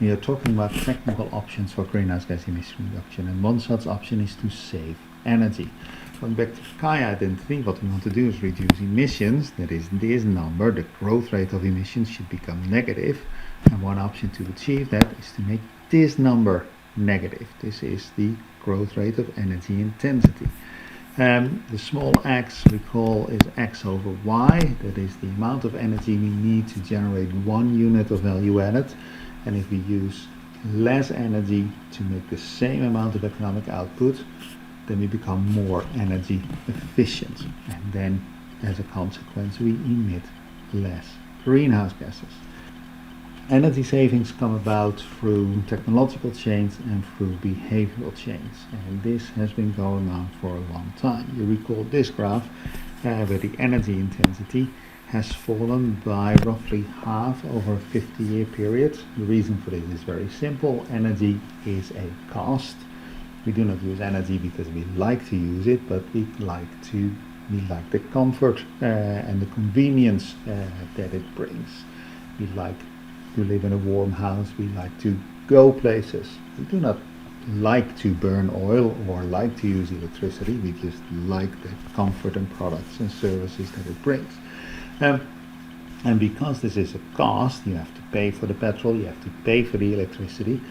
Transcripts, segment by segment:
you're talking about technical options for greenhouse gas emission reduction, and one such option is to save energy. Going back to Kai identity, what we want to do is reduce emissions. That is, this number, the growth rate of emissions, should become negative. And one option to achieve that is to make this number negative. This is the growth rate of energy intensity. The small x we call is x over y. That is the amount of energy we need to generate 1 unit of value added. And if we use less energy to make the same amount of economic output, then we become more energy efficient. And then, as a consequence, we emit less greenhouse gases. Energy savings come about through technological change and through behavioral change. And this has been going on for a long time. You recall this graph where the energy intensity has fallen by roughly half over a 50-year period. The reason for this is very simple. Energy is a cost. We do not use energy because we like to use it, but we like the comfort and the convenience that it brings. We like to live in a warm house. We like to go places. We do not like to burn oil or like to use electricity. We just like the comfort and products and services that it brings. And because this is a cost, you have to pay for the petrol, you have to pay for the electricity.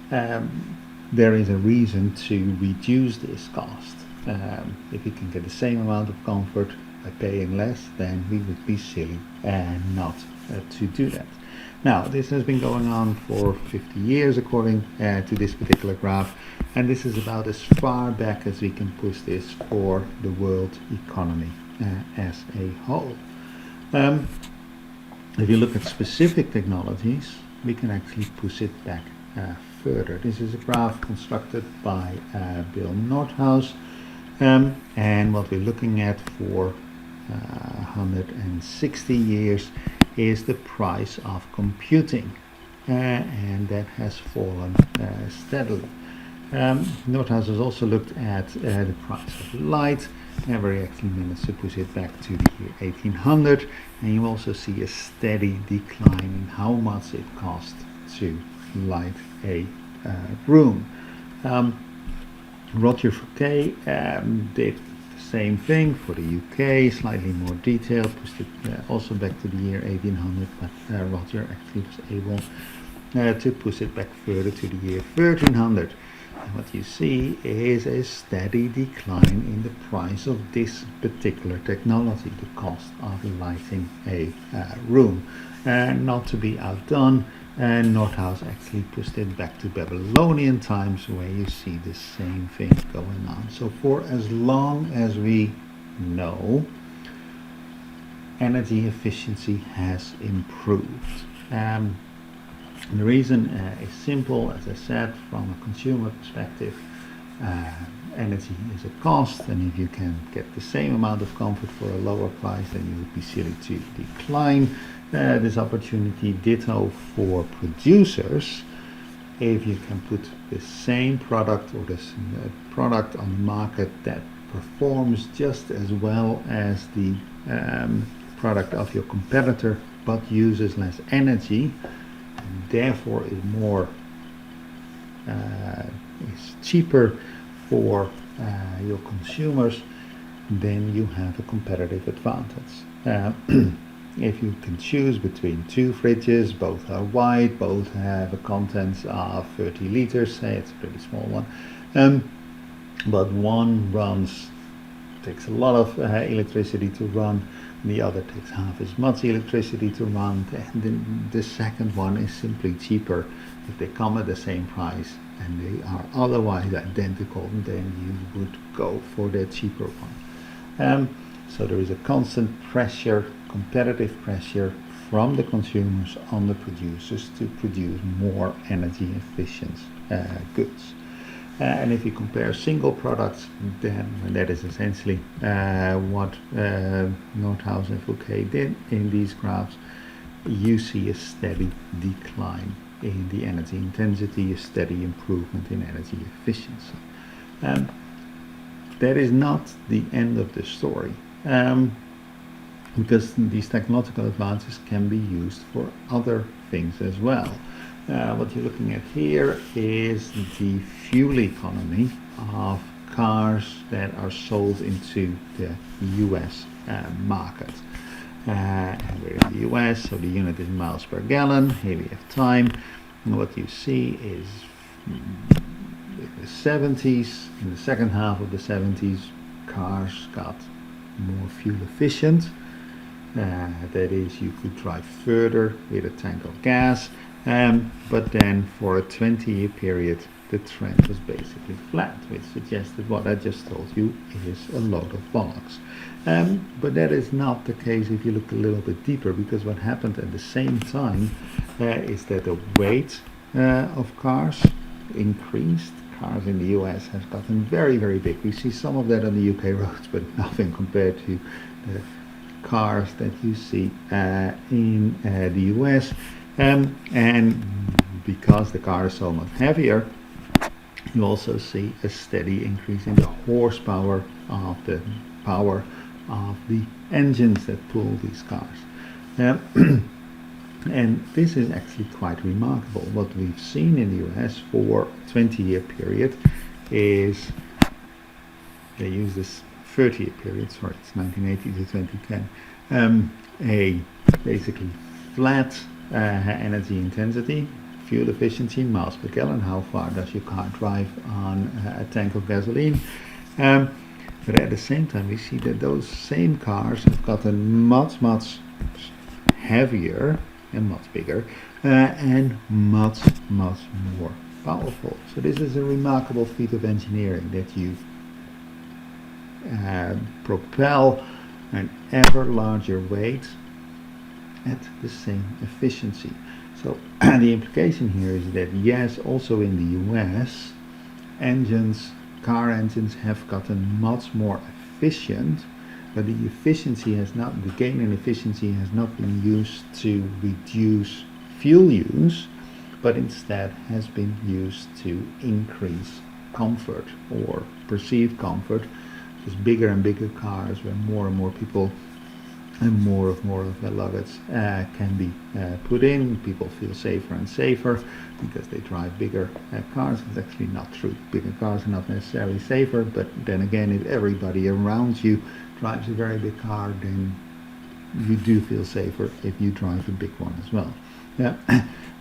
There is a reason to reduce this cost. If we can get the same amount of comfort by paying less, then we would be silly not to do that. Now, this has been going on for 50 years according to this particular graph, and this is about as far back as we can push this for the world economy as a whole. If you look at specific technologies, we can actually push it back further. This is a graph constructed by Bill Nordhaus, and what we're looking at for 160 years is the price of computing, and that has fallen steadily. Nordhaus has also looked at the price of light, and we actually managed to push it back to the year 1800, and you also see a steady decline in how much it costs to light a room. Roger Fouquet did the same thing for the UK, slightly more detailed, pushed it also back to the year 1800, but Roger actually was able to push it back further to the year 1300. And what you see is a steady decline in the price of this particular technology, the cost of lighting a room. Not to be outdone, Nordhaus actually pushed it back to Babylonian times, where you see the same thing going on. So for as long as we know, energy efficiency has improved. The reason is simple. As I said, from a consumer perspective, energy is a cost, and if you can get the same amount of comfort for a lower price, then you would be silly to decline this opportunity. Ditto for producers. If you can put the same product or this product on the market that performs just as well as the product of your competitor but uses less energy, and therefore is cheaper for your consumers, then you have a competitive advantage. If you can choose between two fridges, both are white, both have a contents of 30 liters, say it's a pretty small one, but one takes a lot of electricity to run, the other takes half as much electricity to run, and then the second one is simply cheaper. If they come at the same price and they are otherwise identical, then you would go for the cheaper one. So there is a constant pressure, competitive pressure from the consumers on the producers to produce more energy efficient goods. And if you compare single products, then that is essentially what Nordhaus and Fouquet did in these graphs. You see a steady decline in the energy intensity, a steady improvement in energy efficiency. That is not the end of the story, because these technological advances can be used for other things as well. What you're looking at here is the fuel economy of cars that are sold into the US market. And we're in the US, so the unit is miles per gallon. Here we have time. And what you see is in the 70s, in the second half of the 70s, cars got more fuel efficient. That is, you could drive further with a tank of gas. But then for a 20-year period, the trend was basically flat, which suggested what I just told you is a load of bollocks. But that is not the case if you look a little bit deeper, because what happened at the same time is that the weight of cars increased. Cars in the US have gotten very, very big. We see some of that on the UK roads, but nothing compared to the cars that you see in the US. And because the car is so much heavier, you also see a steady increase in the horsepower of the power of the engines that pull these cars. And this is actually quite remarkable. What we've seen in the US for a 20-year period is, they use this 30-year period, sorry, it's 1980 to 2010, a basically flat energy intensity, fuel efficiency, miles per gallon, how far does your car drive on a tank of gasoline. But at the same time, we see that those same cars have gotten much, much heavier and much bigger and much, much more powerful. So this is a remarkable feat of engineering, that you propel an ever larger weight at the same efficiency. So the implication here is that yes, also in the US, car engines have gotten much more efficient, but the gain in efficiency has not been used to reduce fuel use, but instead has been used to increase comfort or perceived comfort. Just bigger and bigger cars, where more and more people and more of their luggage can be put in. People feel safer and safer because they drive bigger cars. It's actually not true. Bigger cars are not necessarily safer, but then again, if everybody around you drives a very big car, then you do feel safer if you drive a big one as well. Yeah.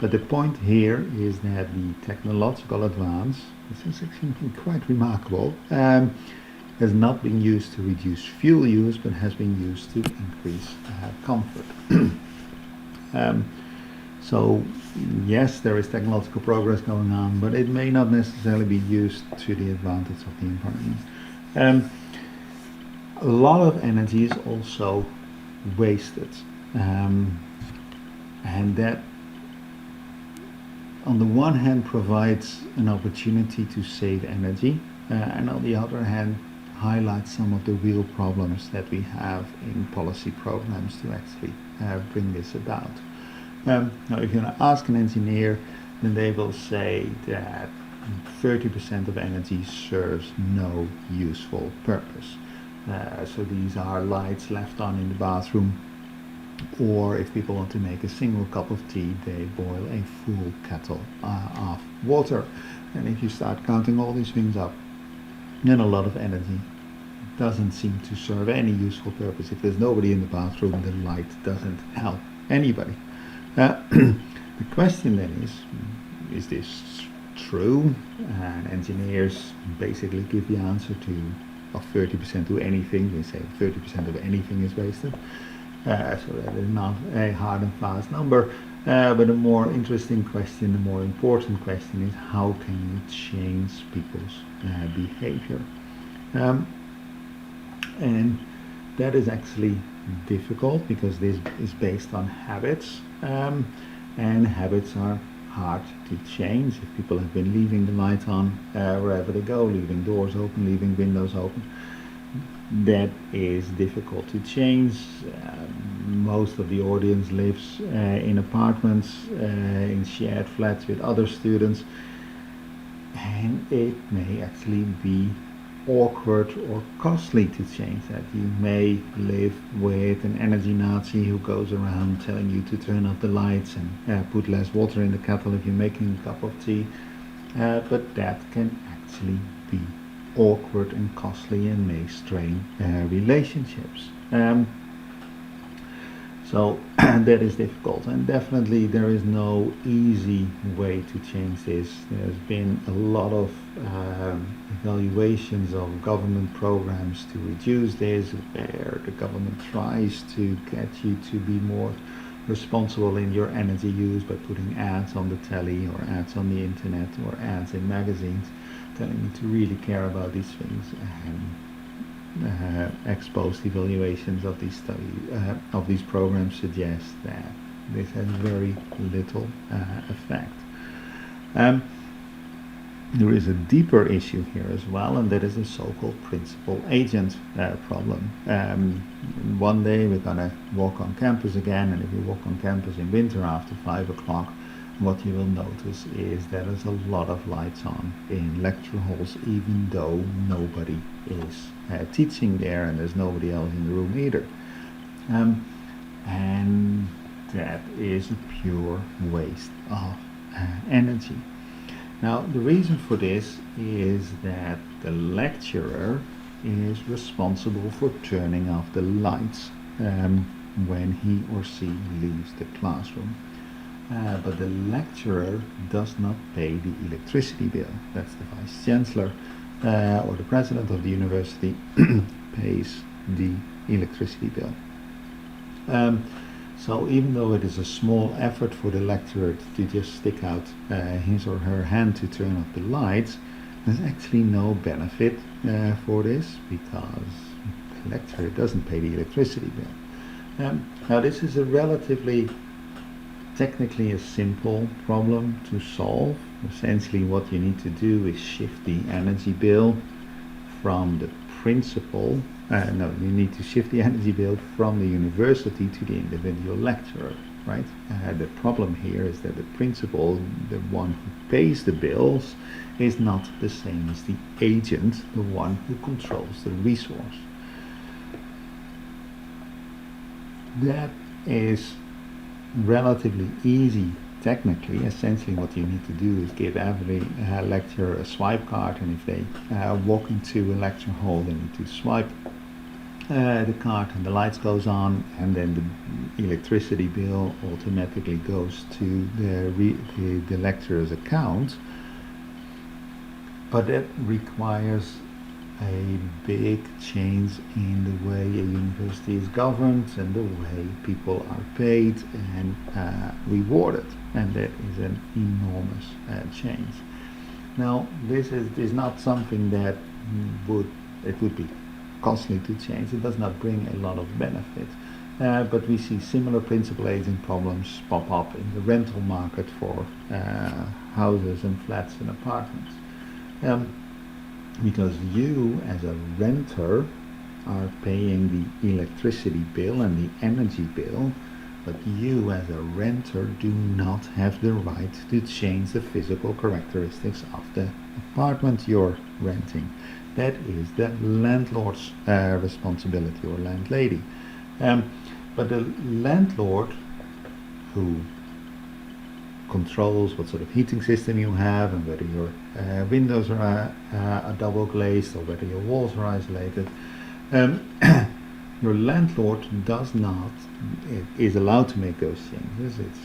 But the point here is that the technological advance, this is actually quite remarkable, has not been used to reduce fuel use, but has been used to increase comfort. So yes, there is technological progress going on, but it may not necessarily be used to the advantage of the environment. A lot of energy is also wasted, and that on the one hand provides an opportunity to save energy, and on the other hand highlights some of the real problems that we have in policy programs to actually bring this about. Now, if you ask an engineer, then they will say that 30% of energy serves no useful purpose. So these are lights left on in the bathroom, or if people want to make a single cup of tea, they boil a full kettle of water. And if you start counting all these things up, then a lot of energy doesn't seem to serve any useful purpose. If there's nobody in the bathroom, the light doesn't help anybody. The question then is this true? And engineers basically give the answer to of 30% to anything. They say 30% of anything is wasted. So that is not a hard and fast number. But a more interesting question, the more important question is, how can you change people's behavior? And that is actually difficult, because this is based on habits, and habits are hard to change. If people have been leaving the light on wherever they go, leaving doors open, leaving windows open, that is difficult to change. Most of the audience lives in apartments, in shared flats with other students, and it may actually be awkward or costly to change that. You may live with an energy Nazi who goes around telling you to turn off the lights and put less water in the kettle if you're making a cup of tea, but that can actually be awkward and costly and may strain relationships. So that is difficult, and definitely there is no easy way to change this. There's been a lot of evaluations of government programs to reduce this, where the government tries to get you to be more responsible in your energy use by putting ads on the telly or ads on the internet or ads in magazines telling you to really care about these things. Ex-post evaluations of these of these programs suggest that this has very little effect. There is a deeper issue here as well, and that is the so-called principal-agent problem. One day we're going to walk on campus again, and if you walk on campus in winter after 5 o'clock, what you will notice is that there's a lot of lights on in lecture halls, even though nobody is teaching there and there's nobody else in the room either. And that is a pure waste of energy. Now, the reason for this is that the lecturer is responsible for turning off the lights when he or she leaves the classroom. But the lecturer does not pay the electricity bill. That's the vice chancellor or the president of the university pays the electricity bill. So even though it is a small effort for the lecturer to just stick out his or her hand to turn off the lights, there's actually no benefit for this, because the lecturer doesn't pay the electricity bill. Now this is a relatively technically a simple problem to solve. Essentially what you need to do is shift the energy bill from the principal, you need to shift the energy bill from the university to the individual lecturer, right? The problem here is that the principal, the one who pays the bills, is not the same as the agent, the one who controls the resource. That is relatively easy technically. Essentially what you need to do is give every lecturer a swipe card, and if they walk into a lecture hall, they need to swipe the card and the lights goes on, and then the electricity bill automatically goes to the lecturer's account. But that requires a big change in the way a university is governed and the way people are paid and rewarded, and that is an enormous change. Now, this is not something that would be costly to change. It does not bring a lot of benefit, but we see similar principal agent problems pop up in the rental market for houses and flats and apartments. Because you as a renter are paying the electricity bill and the energy bill, but you as a renter do not have the right to change the physical characteristics of the apartment you're renting. That is the landlord's responsibility, or landlady. But the landlord, who controls what sort of heating system you have and whether your windows are double glazed or whether your walls are isolated, your landlord is allowed to make those changes. It's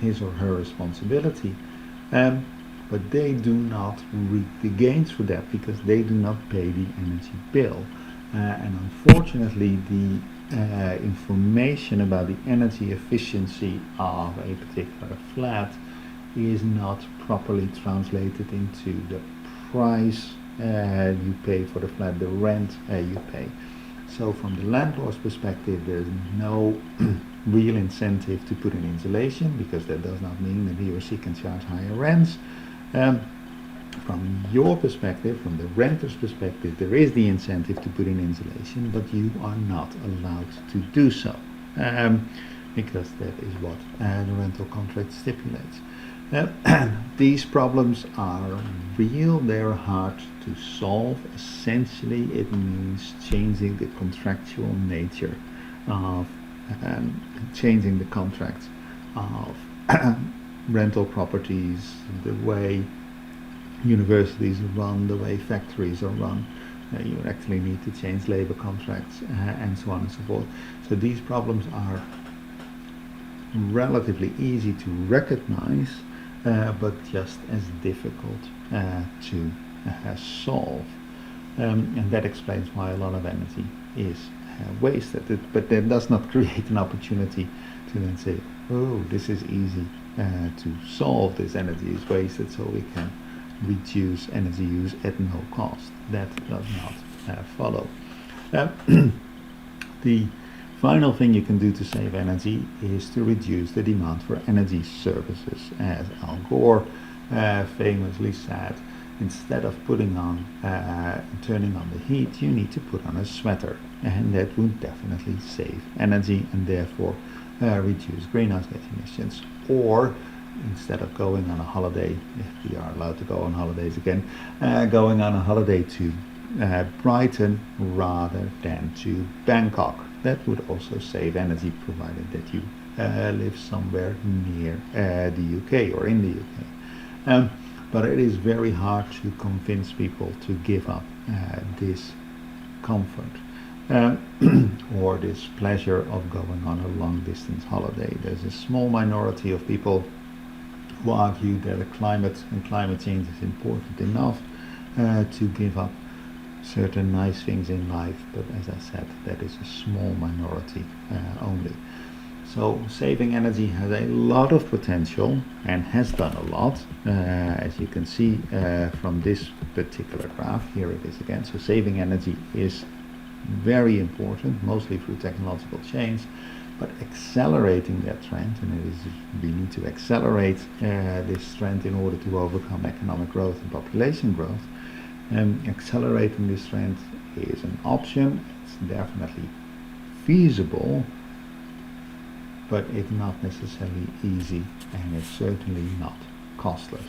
his or her responsibility, but they do not reap the gains for that because they do not pay the energy bill. And unfortunately, the information about the energy efficiency of a particular flat is not properly translated into the price you pay for the flat, the rent you pay. So from the landlord's perspective, there's no real incentive to put in insulation, because that does not mean that he or she can charge higher rents. From your perspective, from the renter's perspective, there is the incentive to put in insulation, but you are not allowed to do so, because that is what the rental contract stipulates. These problems are real, they're hard to solve. Essentially, it means changing the contractual nature of changing the contracts of rental properties, the way universities are run, the way factories are run. You actually need to change labor contracts and so on and so forth. So these problems are relatively easy to recognize, but just as difficult to solve. And that explains why a lot of energy is wasted. But that does not create an opportunity to then say, oh, this is easy to solve, this energy is wasted, so we can reduce energy use at no cost. That does not follow. The final thing you can do to save energy is to reduce the demand for energy services. As Al Gore famously said, instead of putting on turning on the heat, you need to put on a sweater, and that would definitely save energy and therefore reduce greenhouse gas emissions. Or instead of going on a holiday, if we are allowed to go on holidays again, going on a holiday to Brighton rather than to Bangkok. That would also save energy, provided that you live somewhere near the UK or in the UK. But it is very hard to convince people to give up this comfort or this pleasure of going on a long distance holiday. There's a small minority of people who argue that the climate and climate change is important enough to give up certain nice things in life, but as I said, that is a small minority only. So saving energy has a lot of potential and has done a lot, as you can see from this particular graph. Here it is again. So saving energy is very important, mostly through technological change, but accelerating that trend, and we need to accelerate this trend in order to overcome economic growth and population growth. Accelerating this trend is an option. It's definitely feasible, but it's not necessarily easy, and it's certainly not costless.